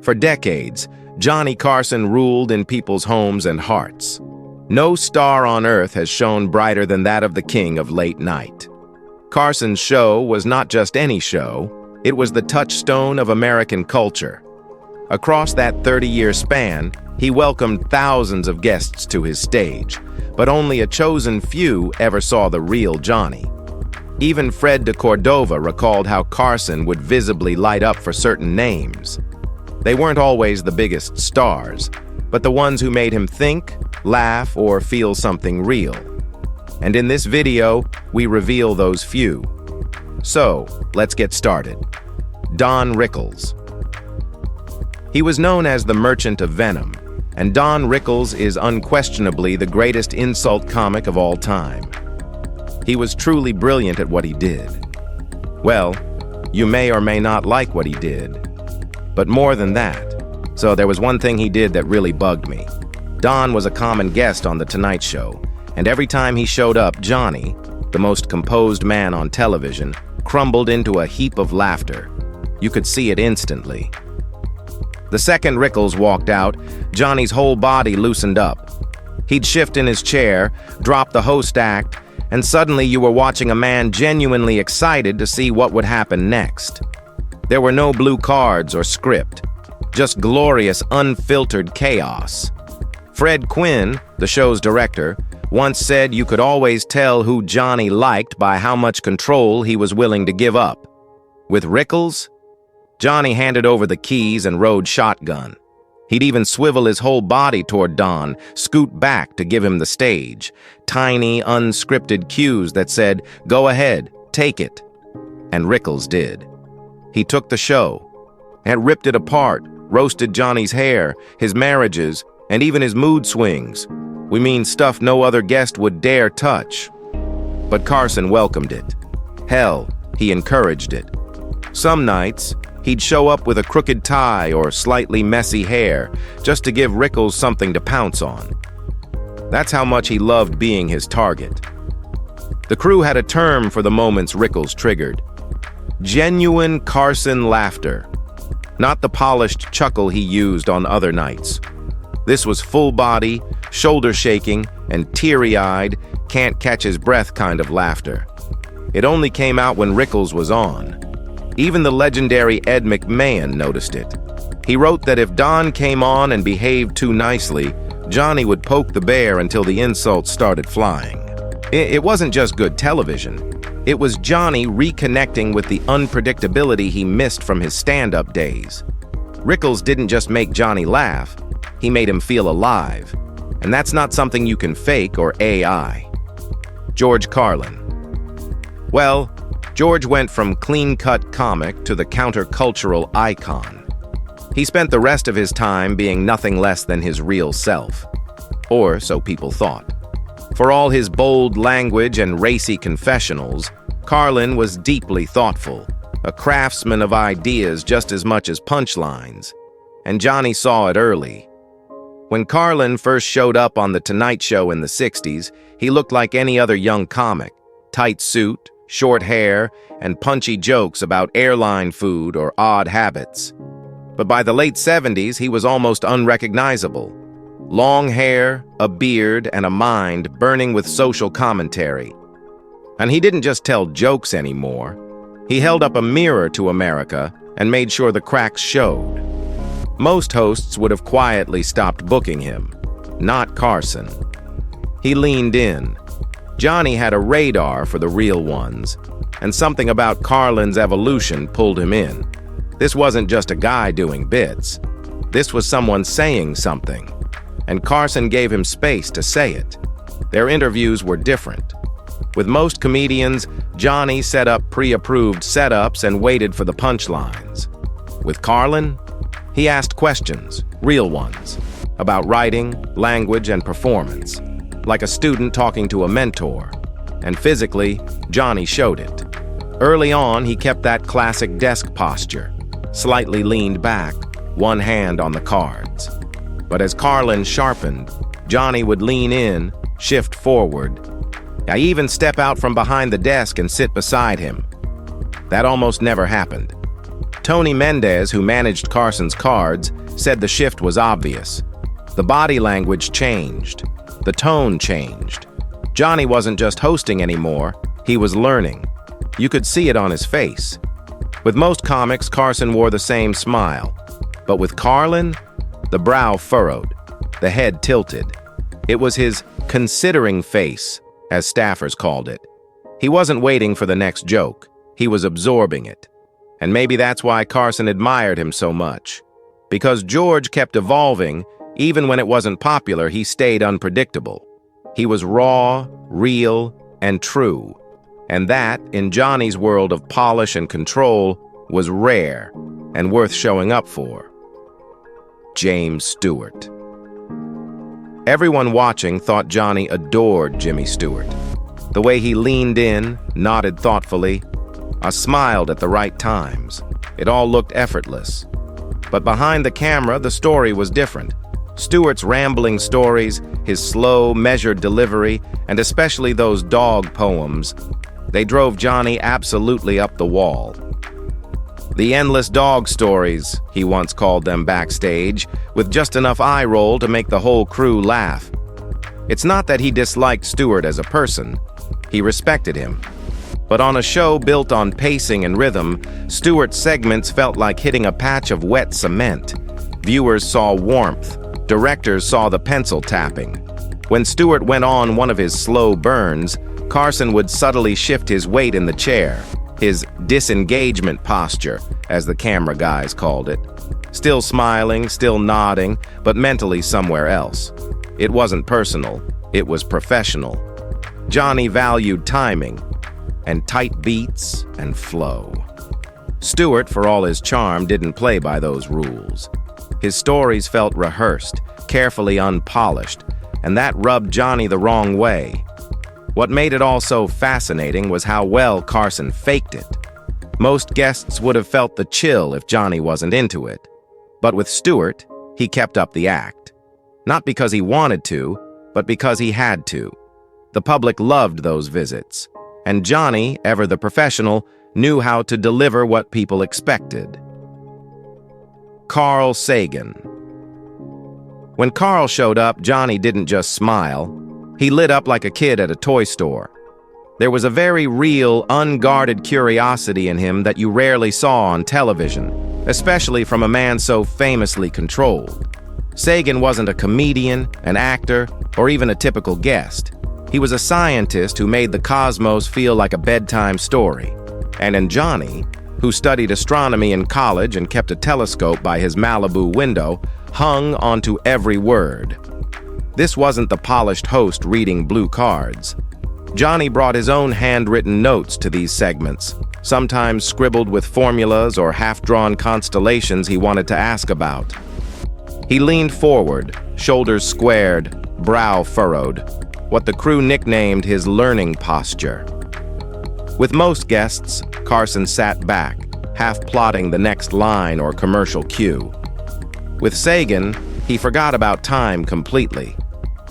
For decades, Johnny Carson ruled in people's homes and hearts. No star on earth has shone brighter than that of the king of late night. Carson's show was not just any show, it was the touchstone of American culture. Across that 30-year span, he welcomed thousands of guests to his stage, but only a chosen few ever saw the real Johnny. Even Fred de Cordova recalled how Carson would visibly light up for certain names. They weren't always the biggest stars, but the ones who made him think, laugh, or feel something real. And in this video, we reveal those few. So, let's get started. Don Rickles. He was known as the Merchant of Venom, and Don Rickles is unquestionably the greatest insult comic of all time. He was truly brilliant at what he did. Well, you may or may not like what he did, but more than that. So there was one thing he did that really bugged me. Don was a common guest on The Tonight Show, and every time he showed up, Johnny, the most composed man on television, crumbled into a heap of laughter. You could see it instantly. The second Rickles walked out, Johnny's whole body loosened up. He'd shift in his chair, drop the host act, and suddenly you were watching a man genuinely excited to see what would happen next. There were no blue cards or script, just glorious, unfiltered chaos. Fred Quinn, the show's director, once said you could always tell who Johnny liked by how much control he was willing to give up. With Rickles, Johnny handed over the keys and rode shotgun. He'd even swivel his whole body toward Don, scoot back to give him the stage. Tiny, unscripted cues that said, "Go ahead, take it." And Rickles did. He took the show and ripped it apart, roasted Johnny's hair, his marriages, and even his mood swings. We mean stuff no other guest would dare touch. But Carson welcomed it. Hell, he encouraged it. Some nights, he'd show up with a crooked tie or slightly messy hair, just to give Rickles something to pounce on. That's how much he loved being his target. The crew had a term for the moments Rickles triggered. Genuine Carson laughter. Not the polished chuckle he used on other nights. This was full body, shoulder shaking, and teary-eyed, can't catch his breath kind of laughter. It only came out when Rickles was on. Even the legendary Ed McMahon noticed it. He wrote that if Don came on and behaved too nicely, Johnny would poke the bear until the insults started flying. It wasn't just good television. It was Johnny reconnecting with the unpredictability he missed from his stand-up days. Rickles didn't just make Johnny laugh, he made him feel alive. And that's not something you can fake or AI. George Carlin. Well, George went from clean-cut comic to the countercultural icon. He spent the rest of his time being nothing less than his real self. Or so people thought. For all his bold language and racy confessionals, Carlin was deeply thoughtful, a craftsman of ideas just as much as punchlines. And Johnny saw it early. When Carlin first showed up on The Tonight Show in the 60s, he looked like any other young comic. Tight suit, short hair, and punchy jokes about airline food or odd habits. But by the late 70s, he was almost unrecognizable. Long hair, a beard, and a mind burning with social commentary. And he didn't just tell jokes anymore. He held up a mirror to America and made sure the cracks showed. Most hosts would have quietly stopped booking him. Not Carson. He leaned in. Johnny had a radar for the real ones, and something about Carlin's evolution pulled him in. This wasn't just a guy doing bits. This was someone saying something, and Carson gave him space to say it. Their interviews were different. With most comedians, Johnny set up pre-approved setups and waited for the punchlines. With Carlin, he asked questions, real ones, about writing, language, and performance, like a student talking to a mentor. And physically, Johnny showed it. Early on, he kept that classic desk posture, slightly leaned back, one hand on the cards. But as Carlin sharpened, Johnny would lean in, shift forward. I even step out from behind the desk and sit beside him. That almost never happened. Tony Mendez, who managed Carson's cards, said the shift was obvious. The body language changed. The tone changed. Johnny wasn't just hosting anymore, he was learning. You could see it on his face. With most comics, Carson wore the same smile. But with Carlin, the brow furrowed, the head tilted. It was his considering face, as staffers called it. He wasn't waiting for the next joke. He was absorbing it. And maybe that's why Carson admired him so much. Because George kept evolving, even when it wasn't popular, he stayed unpredictable. He was raw, real, and true. And that, in Johnny's world of polish and control, was rare and worth showing up for. James Stewart. Everyone watching thought Johnny adored Jimmy Stewart. The way he leaned in, nodded thoughtfully, smiled at the right times. It all looked effortless. But behind the camera, the story was different. Stewart's rambling stories, his slow, measured delivery, and especially those dog poems, they drove Johnny absolutely up the wall. The endless dog stories, he once called them backstage, with just enough eye roll to make the whole crew laugh. It's not that he disliked Stewart as a person. He respected him. But on a show built on pacing and rhythm, Stewart's segments felt like hitting a patch of wet cement. Viewers saw warmth. Directors saw the pencil tapping. When Stewart went on one of his slow burns, Carson would subtly shift his weight in the chair, his disengagement posture, as the camera guys called it. Still smiling, still nodding, but mentally somewhere else. It wasn't personal, it was professional. Johnny valued timing, and tight beats and flow. Stewart, for all his charm, didn't play by those rules. His stories felt rehearsed, carefully unpolished, and that rubbed Johnny the wrong way. What made it all so fascinating was how well Carson faked it. Most guests would have felt the chill if Johnny wasn't into it. But with Stewart, he kept up the act. Not because he wanted to, but because he had to. The public loved those visits. And Johnny, ever the professional, knew how to deliver what people expected. Carl Sagan. When Carl showed up, Johnny didn't just smile. He lit up like a kid at a toy store. There was a very real, unguarded curiosity in him that you rarely saw on television, especially from a man so famously controlled. Sagan wasn't a comedian, an actor, or even a typical guest. He was a scientist who made the cosmos feel like a bedtime story. And in Johnny, who studied astronomy in college and kept a telescope by his Malibu window, hung onto every word. This wasn't the polished host reading blue cards. Johnny brought his own handwritten notes to these segments, sometimes scribbled with formulas or half-drawn constellations he wanted to ask about. He leaned forward, shoulders squared, brow furrowed, what the crew nicknamed his learning posture. With most guests, Carson sat back, half plotting the next line or commercial cue. With Sagan, he forgot about time completely.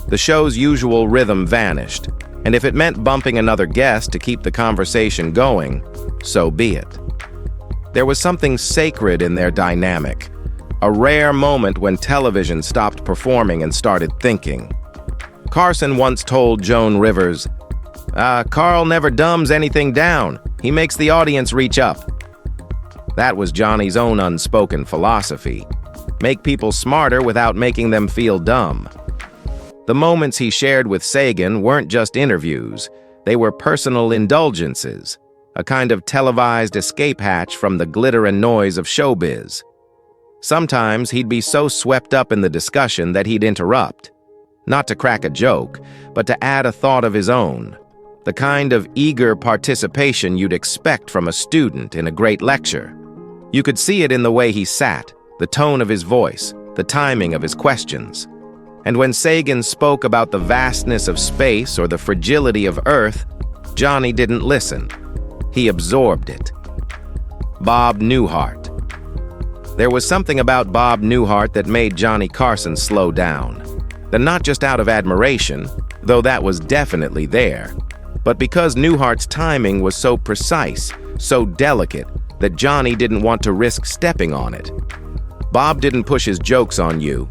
The show's usual rhythm vanished, and if it meant bumping another guest to keep the conversation going, so be it. There was something sacred in their dynamic, a rare moment when television stopped performing and started thinking. Carson once told Joan Rivers, "Carl never dumbs anything down. He makes the audience reach up." That was Johnny's own unspoken philosophy. Make people smarter without making them feel dumb. The moments he shared with Sagan weren't just interviews. They were personal indulgences, a kind of televised escape hatch from the glitter and noise of showbiz. Sometimes he'd be so swept up in the discussion that he'd interrupt. Not to crack a joke, but to add a thought of his own. The kind of eager participation you'd expect from a student in a great lecture. You could see it in the way he sat, the tone of his voice, the timing of his questions. And when Sagan spoke about the vastness of space or the fragility of Earth, Johnny didn't listen. He absorbed it. Bob Newhart. There was something about Bob Newhart that made Johnny Carson slow down. And not just out of admiration, though that was definitely there, but because Newhart's timing was so precise, so delicate, that Johnny didn't want to risk stepping on it. Bob didn't push his jokes on you.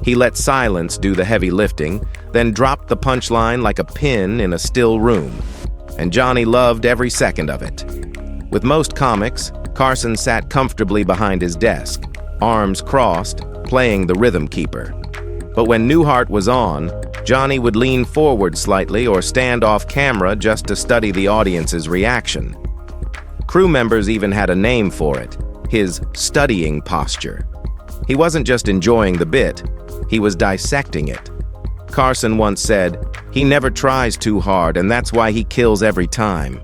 He let silence do the heavy lifting, then dropped the punchline like a pin in a still room. And Johnny loved every second of it. With most comics, Carson sat comfortably behind his desk, arms crossed, playing the rhythm keeper. But when Newhart was on, Johnny would lean forward slightly or stand off camera just to study the audience's reaction. Crew members even had a name for it, his studying posture. He wasn't just enjoying the bit, he was dissecting it. Carson once said, "He never tries too hard, and that's why he kills every time."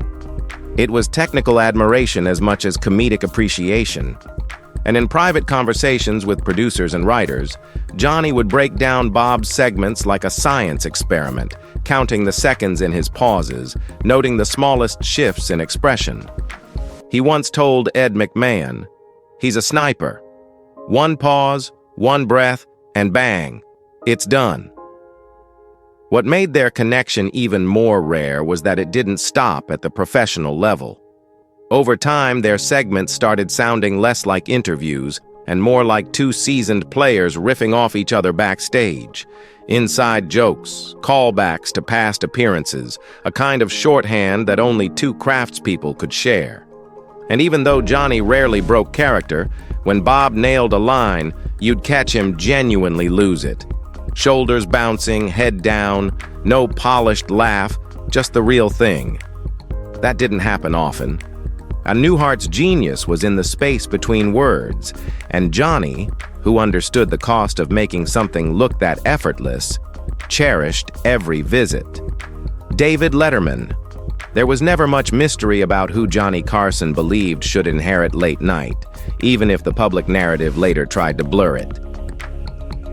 It was technical admiration as much as comedic appreciation. And in private conversations with producers and writers, Johnny would break down Bob's segments like a science experiment, counting the seconds in his pauses, noting the smallest shifts in expression. He once told Ed McMahon, "He's a sniper. One pause, one breath, and bang, it's done." What made their connection even more rare was that it didn't stop at the professional level. Over time, their segments started sounding less like interviews and more like two seasoned players riffing off each other backstage. Inside jokes, callbacks to past appearances, a kind of shorthand that only two craftspeople could share. And even though Johnny rarely broke character, when Bob nailed a line, you'd catch him genuinely lose it. Shoulders bouncing, head down, no polished laugh, just the real thing. That didn't happen often. And Newhart's genius was in the space between words, and Johnny, who understood the cost of making something look that effortless, cherished every visit. David Letterman. There was never much mystery about who Johnny Carson believed should inherit late night, even if the public narrative later tried to blur it.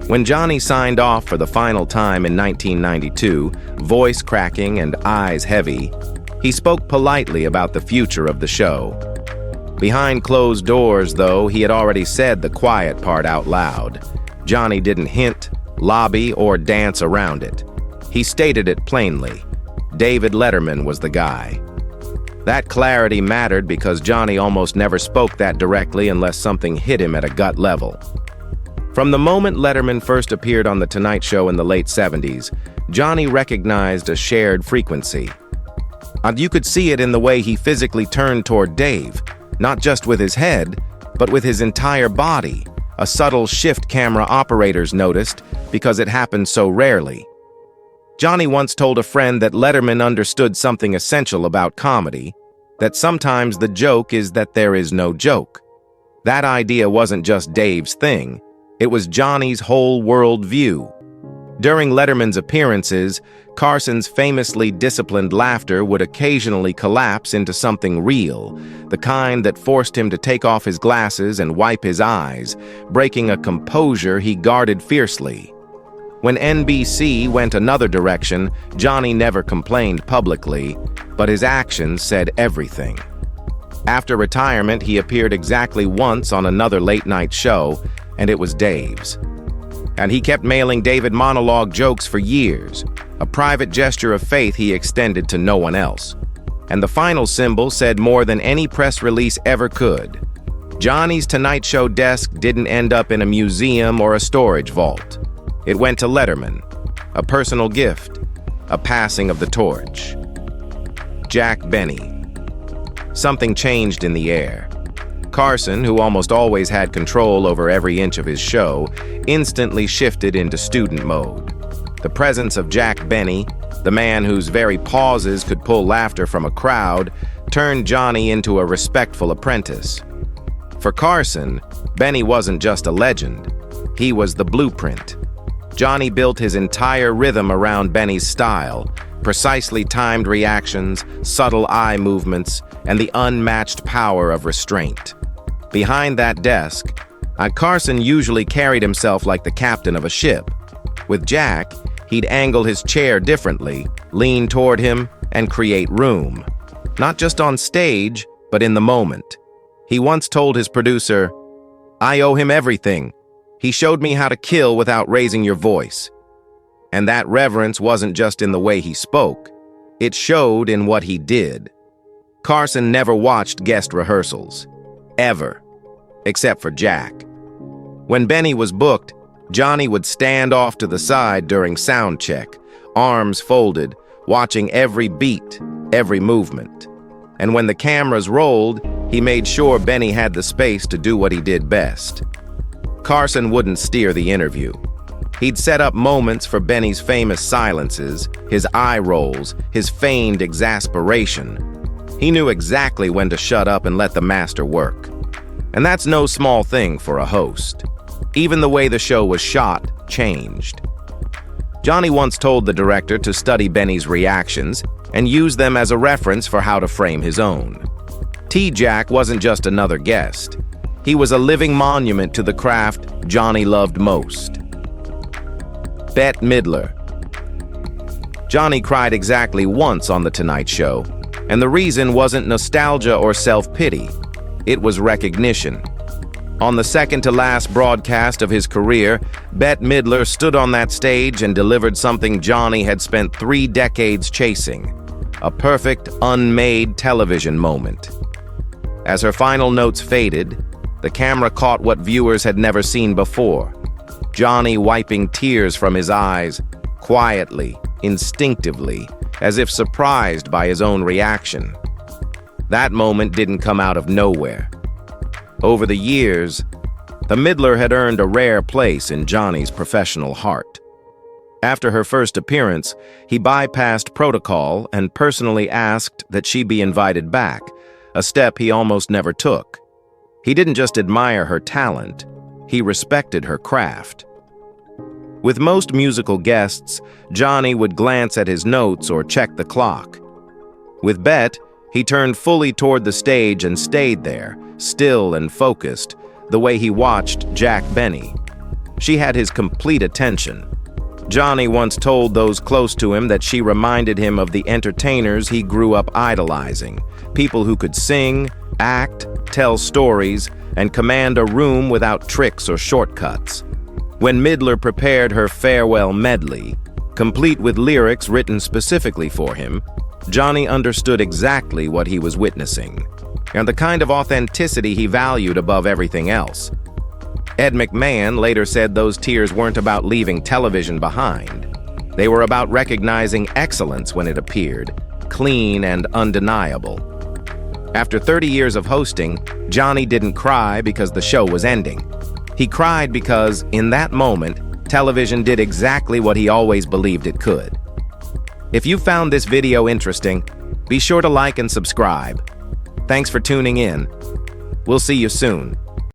When Johnny signed off for the final time in 1992, voice cracking and eyes heavy, he spoke politely about the future of the show. Behind closed doors, though, he had already said the quiet part out loud. Johnny didn't hint, lobby, or dance around it. He stated it plainly. David Letterman was the guy. That clarity mattered because Johnny almost never spoke that directly unless something hit him at a gut level. From the moment Letterman first appeared on The Tonight Show in the late 70s, Johnny recognized a shared frequency. And you could see it in the way he physically turned toward Dave, not just with his head, but with his entire body, a subtle shift camera operators noticed because it happened so rarely. Johnny once told a friend that Letterman understood something essential about comedy, that sometimes the joke is that there is no joke. That idea wasn't just Dave's thing, it was Johnny's whole world view. During Letterman's appearances, Carson's famously disciplined laughter would occasionally collapse into something real, the kind that forced him to take off his glasses and wipe his eyes, breaking a composure he guarded fiercely. When NBC went another direction, Johnny never complained publicly, but his actions said everything. After retirement, he appeared exactly once on another late-night show, and it was Dave's. And he kept mailing David monologue jokes for years, a private gesture of faith he extended to no one else. And the final symbol said more than any press release ever could. Johnny's Tonight Show desk didn't end up in a museum or a storage vault. It went to Letterman, a personal gift, a passing of the torch. Jack Benny. Something changed in the air. Carson, who almost always had control over every inch of his show, instantly shifted into student mode. The presence of Jack Benny, the man whose very pauses could pull laughter from a crowd, turned Johnny into a respectful apprentice. For Carson, Benny wasn't just a legend, he was the blueprint. Johnny built his entire rhythm around Benny's style, precisely timed reactions, subtle eye movements, and the unmatched power of restraint. Behind that desk, Carson usually carried himself like the captain of a ship. With Jack, he'd angle his chair differently, lean toward him, and create room. Not just on stage, but in the moment. He once told his producer, "I owe him everything. He showed me how to kill without raising your voice." And that reverence wasn't just in the way he spoke. It showed in what he did. Carson never watched guest rehearsals. ever, except for Jack. When Benny was booked, Johnny would stand off to the side during sound check, arms folded, watching every beat, every movement. And when the cameras rolled, he made sure Benny had the space to do what he did best. Carson wouldn't steer the interview. He'd set up moments for Benny's famous silences, his eye rolls, his feigned exasperation. He knew exactly when to shut up and let the master work. And that's no small thing for a host. Even the way the show was shot changed. Johnny once told the director to study Benny's reactions and use them as a reference for how to frame his own. T-Jack wasn't just another guest. He was a living monument to the craft Johnny loved most. Bette Midler. Johnny cried exactly once on The Tonight Show, and the reason wasn't nostalgia or self-pity. It was recognition. On the second-to-last broadcast of his career, Bette Midler stood on that stage and delivered something Johnny had spent 3 decades chasing, a perfect, unmade television moment. As her final notes faded, the camera caught what viewers had never seen before, Johnny wiping tears from his eyes, quietly, instinctively, as if surprised by his own reaction. That moment didn't come out of nowhere. Over the years, the Midler had earned a rare place in Johnny's professional heart. After her first appearance, he bypassed protocol and personally asked that she be invited back, a step he almost never took. He didn't just admire her talent, he respected her craft. With most musical guests, Johnny would glance at his notes or check the clock. With Bette, he turned fully toward the stage and stayed there, still and focused, the way he watched Jack Benny. She had his complete attention. Johnny once told those close to him that she reminded him of the entertainers he grew up idolizing, people who could sing, act, tell stories, and command a room without tricks or shortcuts. When Midler prepared her farewell medley, complete with lyrics written specifically for him, Johnny understood exactly what he was witnessing, and the kind of authenticity he valued above everything else. Ed McMahon later said those tears weren't about leaving television behind. They were about recognizing excellence when it appeared, clean and undeniable. After 30 years of hosting, Johnny didn't cry because the show was ending. He cried because, in that moment, television did exactly what he always believed it could. If you found this video interesting, be sure to like and subscribe. Thanks for tuning in. We'll see you soon.